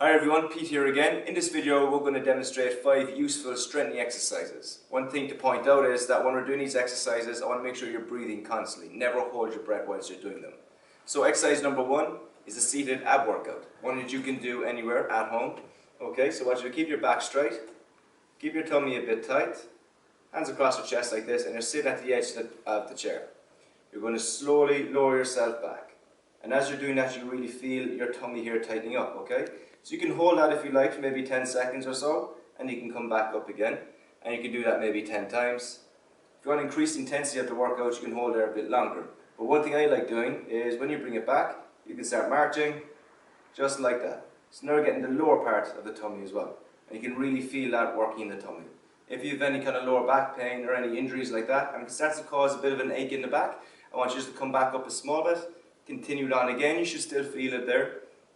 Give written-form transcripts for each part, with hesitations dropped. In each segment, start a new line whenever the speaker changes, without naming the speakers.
Hi everyone, Pete here again. In this video we're going to demonstrate 5 useful strengthening exercises. One thing to point out is that when we're doing these exercises I want to make sure you're breathing constantly. Never hold your breath whilst you're doing them. So exercise number 1 is a seated ab workout. One that you can do anywhere at home. Okay, so I want you to keep your back straight, keep your tummy a bit tight, hands across your chest like this, and you're sitting at the edge of the chair. You're going to slowly lower yourself back. And as you're doing that you really feel your tummy here tightening up, okay? So you can hold that if you like for maybe 10 seconds or so, and you can come back up again, and you can do that maybe 10 times. If you want to increase the intensity of the workout, you can hold there a bit longer. But one thing I like doing is when you bring it back, you can start marching just like that. So now you're getting the lower part of the tummy as well, and you can really feel that working in the tummy. If you have any kind of lower back pain or any injuries like that, and it starts to cause a bit of an ache in the back, I want you just to come back up a small bit, continue it on again, you should still feel it there.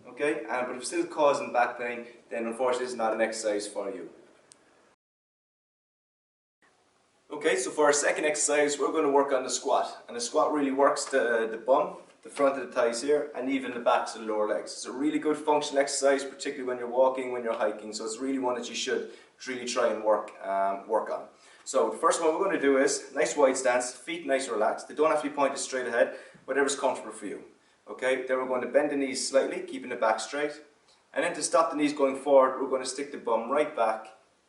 Okay, but if it's still causing back pain, then unfortunately it's not an exercise for you. Okay, so for our second exercise we're going to work on the squat. And the squat really works the bum, the front of the thighs here, and even the backs of the lower legs. It's a really good functional exercise, particularly when you're walking, when you're hiking, so it's really one that you should really try and work on. So the first one we're going to do is nice wide stance, feet nice and relaxed. They don't have to be pointed straight ahead, whatever's comfortable for you. Okay, then we're going to bend the knees slightly, keeping the back straight. And then to stop the knees going forward, we're going to stick the bum right back,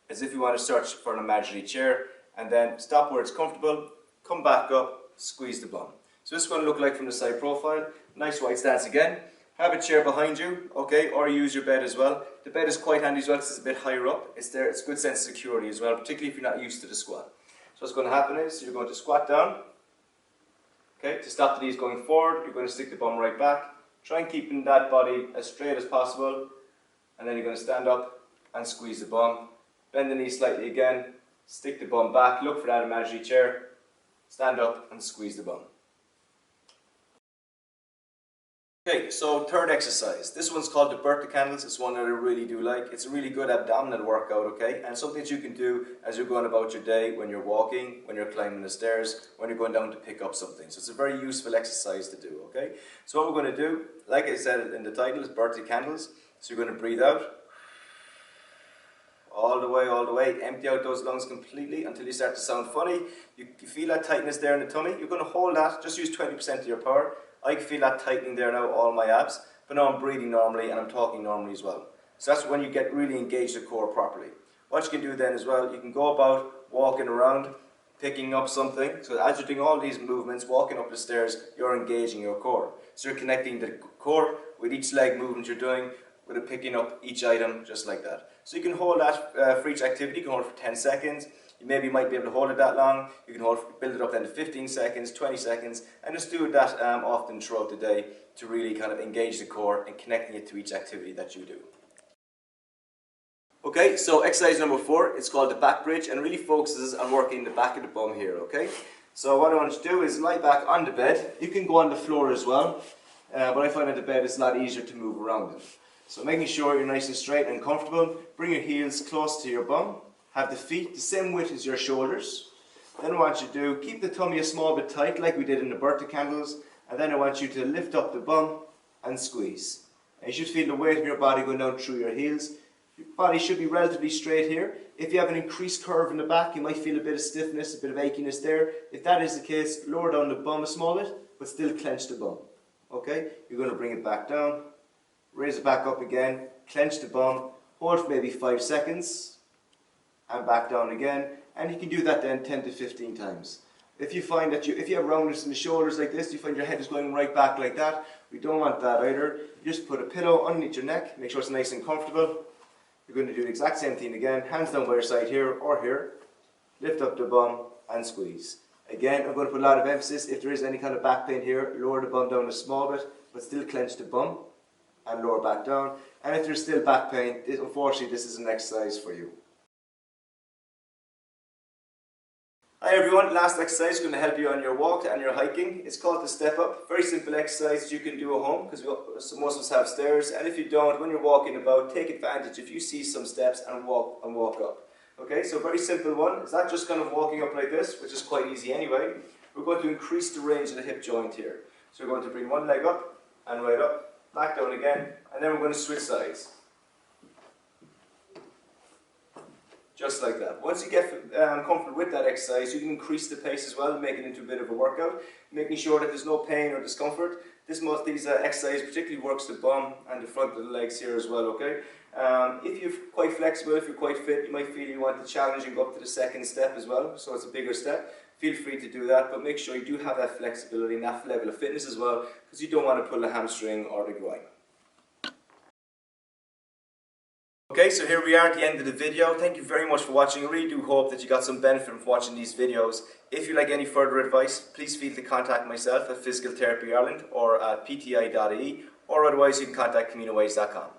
as if you want to search for an imaginary chair. And then stop where it's comfortable, come back up, squeeze the bum. So this is going to look like from the side profile. Nice wide stance again. Have a chair behind you, okay, or use your bed as well. The bed is quite handy as well because it's a bit higher up. It's a good sense of security as well, particularly if you're not used to the squat. So what's going to happen is you're going to squat down. Okay, to stop the knees going forward, you're going to stick the bum right back. Try and keep that body as straight as possible. And then you're going to stand up and squeeze the bum. Bend the knees slightly again. Stick the bum back. Look for that imaginary chair. Stand up and squeeze the bum. Okay, so third exercise. This one's called the birthday candles. It's one that I really do like. It's a really good abdominal workout, okay? And something that you can do as you're going about your day, when you're walking, when you're climbing the stairs, when you're going down to pick up something. So it's a very useful exercise to do, okay? So what we're going to do, like I said in the title, is birthday candles. So you're going to breathe out. All the way, empty out those lungs completely until you start to sound funny. You feel that tightness there in the tummy. You're going to hold that, just use 20% of your power. I can feel that tightening there now, all my abs, but now I'm breathing normally and I'm talking normally as well. So that's when you get really engaged the core properly. What you can do then as well, you can go about walking around, picking up something. So as you're doing all these movements, walking up the stairs, you're engaging your core. So you're connecting the core with each leg movement you're doing, with it picking up each item just like that. So you can hold that for each activity. You can hold it for 10 seconds. You maybe might be able to hold it that long. You can build it up then to 15 seconds, 20 seconds, and just do that often throughout the day to really kind of engage the core and connecting it to each activity that you do. Okay, so exercise number 4, it's called the back bridge and really focuses on working the back of the bum here, okay? So what I want you to do is lie back on the bed. You can go on the floor as well, but I find that the bed is a lot easier to move around in. So making sure you're nice and straight and comfortable, bring your heels close to your bum. Have the feet the same width as your shoulders. Then I want you to keep the tummy a small bit tight like we did in the birthday candles. And then I want you to lift up the bum and squeeze. And you should feel the weight of your body going down through your heels. Your body should be relatively straight here. If you have an increased curve in the back, you might feel a bit of stiffness, a bit of achiness there. If that is the case, lower down the bum a small bit, but still clench the bum. Okay? You're going to bring it back down. Raise it back up again. Clench the bum. Hold for maybe 5 seconds. And back down again, and you can do that then 10 to 15 times. If you find that if you have roundness in the shoulders like this, you find your head is going right back like that, we don't want that either. You just put a pillow underneath your neck, make sure it's nice and comfortable. You're going to do the exact same thing again, hands down by your side here or here, lift up the bum and squeeze. Again, I'm going to put a lot of emphasis, if there is any kind of back pain here, lower the bum down a small bit, but still clench the bum and lower back down. And if there's still back pain, unfortunately this is an exercise for you. Hi everyone, last exercise is going to help you on your walk and your hiking. It's called the step up. Very simple exercise that you can do at home because most of us have stairs, and if you don't, when you're walking about, take advantage if you see some steps and walk up. Okay, so very simple one. It's not just kind of walking up like this, which is quite easy anyway. We're going to increase the range of the hip joint here. So we're going to bring one leg up and right up, back down again, and then we're going to switch sides. just like that. Once you get comfortable with that exercise, you can increase the pace as well, make it into a bit of a workout, making sure that there's no pain or discomfort. These exercise particularly works the bum and the front of the legs here as well, okay? If you're quite flexible, if you're quite fit, you might feel you want to challenge and go up to the second step as well, so it's a bigger step. Feel free to do that, but make sure you do have that flexibility and that level of fitness as well, because you don't want to pull the hamstring or the groin. Okay, so here we are at the end of the video. Thank you very much for watching. I really do hope that you got some benefit from watching these videos. If you'd like any further advice, please feel free to contact myself at Physical Therapy Ireland or at pti.ie, or otherwise you can contact CaminoWays.com.